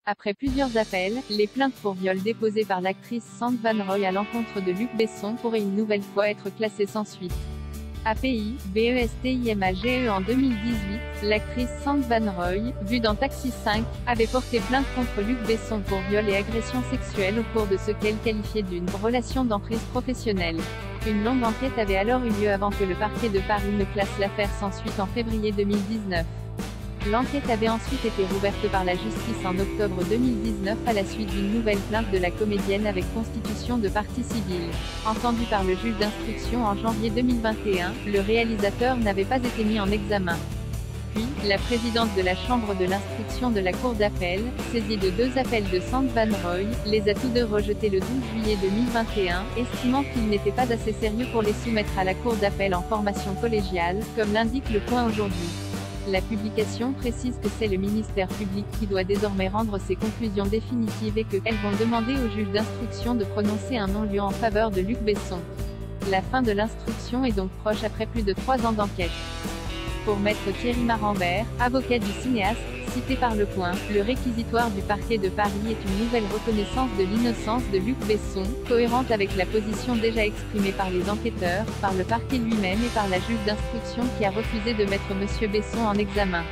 Après plusieurs appels, les plaintes pour viol déposées par l'actrice Sand Van Roy à l'encontre de Luc Besson pourraient une nouvelle fois être classées sans suite. API, BESTIMAGE en 2018, l'actrice Sand Van Roy, vue dans Taxi 5, avait porté plainte contre Luc Besson pour viol et agression sexuelle au cours de ce qu'elle qualifiait d'une relation d'emprise professionnelle. Une longue enquête avait alors eu lieu avant que le parquet de Paris ne classe l'affaire sans suite en février 2019. L'enquête avait ensuite été rouverte par la justice en octobre 2019 à la suite d'une nouvelle plainte de la comédienne avec constitution de partie civile. Entendu par le juge d'instruction en janvier 2021, le réalisateur n'avait pas été mis en examen. Puis, la présidente de la Chambre de l'instruction de la Cour d'appel, saisie de deux appels de Sand Van Roy, les a tous deux rejetés le 12 juillet 2021, estimant qu'ils n'étaient pas assez sérieux pour les soumettre à la Cour d'appel en formation collégiale, comme l'indique Le Point aujourd'hui. La publication précise que c'est le ministère public qui doit désormais rendre ses conclusions définitives et qu'elles vont demander au juge d'instruction de prononcer un non-lieu en faveur de Luc Besson. La fin de l'instruction est donc proche après plus de 3 ans d'enquête. Pour maître Thierry Marambert, avocat du cinéaste, cité par Le Point, le réquisitoire du parquet de Paris est une nouvelle reconnaissance de l'innocence de Luc Besson, cohérente avec la position déjà exprimée par les enquêteurs, par le parquet lui-même et par la juge d'instruction qui a refusé de mettre M. Besson en examen.